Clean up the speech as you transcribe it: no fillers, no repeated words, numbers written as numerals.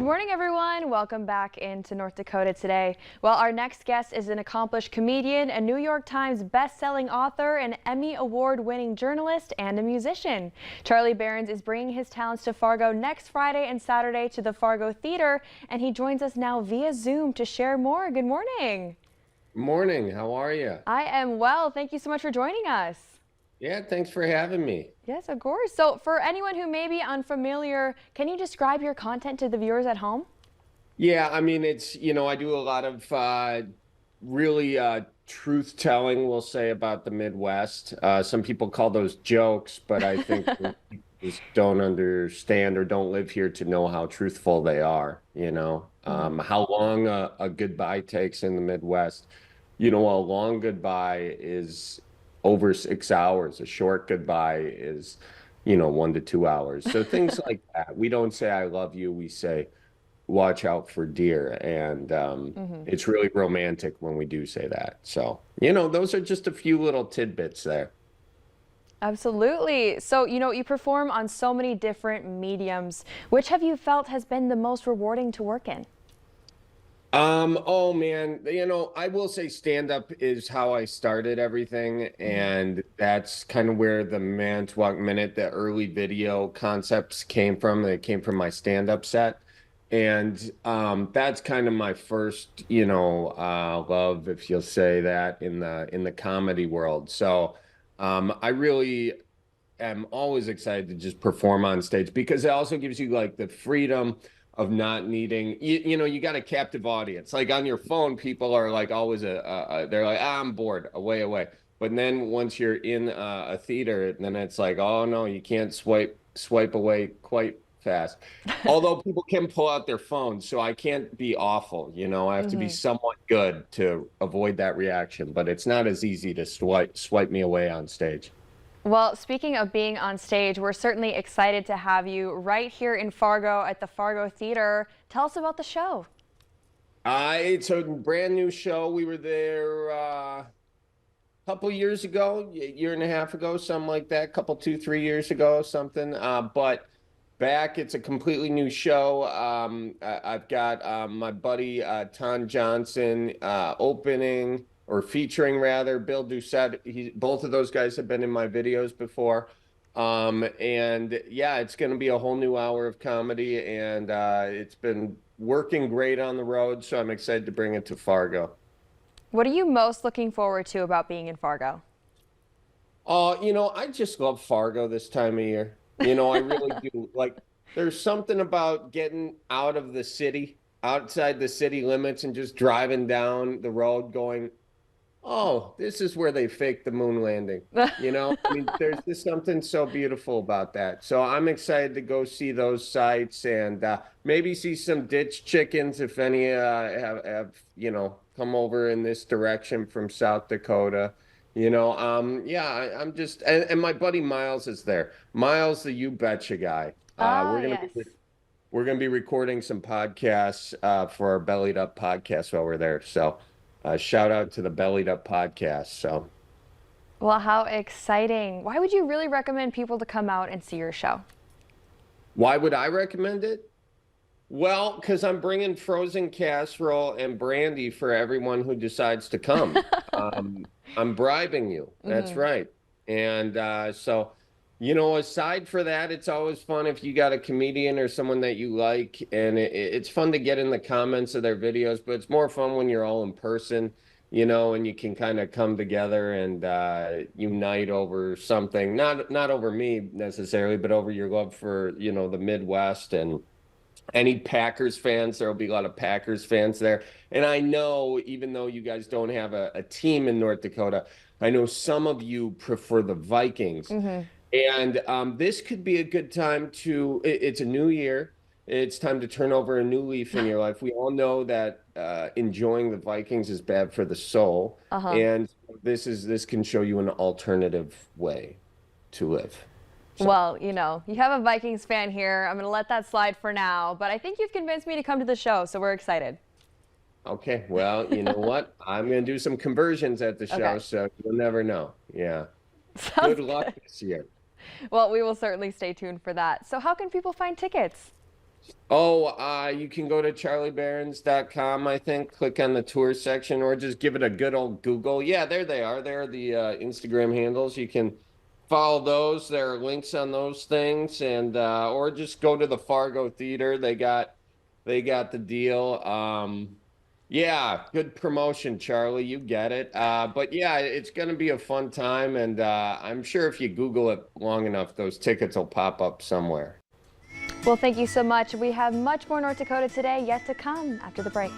morning, everyone. Welcome back into North Dakota today. Well, our next guest is an accomplished comedian, a New York Times best-selling author, an Emmy Award-winning journalist, and a musician. Charlie Berens is bringing his talents to Fargo next Friday and Saturday to the Fargo Theater, and he joins us now via Zoom to share more. Good morning. Morning. How are you? I am well. Thank you so much for joining us. Yeah, thanks for having me. Yes, of course. So for anyone who may be unfamiliar, can you describe your content to the viewers at home? Yeah, I mean, I do a lot of really truth telling, we'll say, about the Midwest. Some people call those jokes, but I think people just don't understand or don't live here to know how truthful they are, how long a goodbye takes in the Midwest. A long goodbye is over 6 hours. A short goodbye is, 1 to 2 hours. So things like that. We don't say I love you. We say watch out for deer. And it's really romantic when we do say that. So, those are just a few little tidbits there. Absolutely. So, you perform on so many different mediums. Which have you felt has been the most rewarding to work in? Oh man, I will say stand-up is how I started everything, and that's kind of where the Manitowoc Minute, the early video concepts came from. They came from my stand-up set. And that's kind of my first, love, if you'll say that, in the comedy world. So I really am always excited to just perform on stage because it also gives you like the freedom of not needing, you got a captive audience. Like on your phone, people are like always they're like, I'm bored, away. But then once you're in a theater, then it's like, oh no, you can't swipe away quite fast. Although people can pull out their phones, so I can't be awful. I have to be somewhat good to avoid that reaction. But it's not as easy to swipe me away on stage. Well, speaking of being on stage, we're certainly excited to have you right here in Fargo at the Fargo Theater. Tell us about the show. It's a brand new show. We were there a couple years ago, a year and a half ago, something like that, 2, 3 years ago, something. But back, it's a completely new show. I've got my buddy Ton Johnson opening or featuring rather Bill Doucette. Both of those guys have been in my videos before. And yeah, it's going to be a whole new hour of comedy, and it's been working great on the road, so I'm excited to bring it to Fargo. What are you most looking forward to about being in Fargo? I just love Fargo this time of year. I really do. Like, there's something about getting out of the city, outside the city limits, and just driving down the road going, oh, this is where they faked the moon landing. I mean, there's just something so beautiful about that. So I'm excited to go see those sites and maybe see some ditch chickens if any have come over in this direction from South Dakota. Yeah, I'm just, and my buddy Miles is there. Miles, the You Betcha guy. Yes. We're gonna be recording some podcasts for our Bellied Up podcast while we're there. So shout out to the Bellied Up podcast. So, Well, how exciting. Why would you really recommend people to come out and see your show? why would I recommend it? Well, because I'm bringing frozen casserole and brandy for everyone who decides to come. I'm bribing you. That's right. And aside for that, it's always fun if you got a comedian or someone that you like, and it's fun to get in the comments of their videos, but it's more fun when you're all in person, and you can kind of come together and unite over something, not over me necessarily, but over your love for, the Midwest and any Packers fans. There will be a lot of Packers fans there. And I know, even though you guys don't have a team in North Dakota, I know some of you prefer the Vikings. And this could be a good time it's a new year. It's time to turn over a new leaf in your life. We all know that enjoying the Vikings is bad for the soul. And this can show you an alternative way to live. So. Well, you have a Vikings fan here. I'm going to let that slide for now, but I think you've convinced me to come to the show, so we're excited. Okay, well, you know what? I'm going to do some conversions at the show, Okay. so you'll never know. Yeah. Sounds Good luck good. this year. Well, we will certainly stay tuned for that. So how can people find tickets? Oh, you can go to charlieberens.com, I think, click on the tour section, or just give it a good old Google. Yeah, there they are. There are the Instagram handles. You can follow those. There are links on those things, and or just go to the Fargo Theater. They got the deal. Yeah, good promotion, Charlie. You get it. But yeah, it's going to be a fun time, and I'm sure if you Google it long enough, those tickets will pop up somewhere. Well, thank you so much. We have much more North Dakota today yet to come after the break.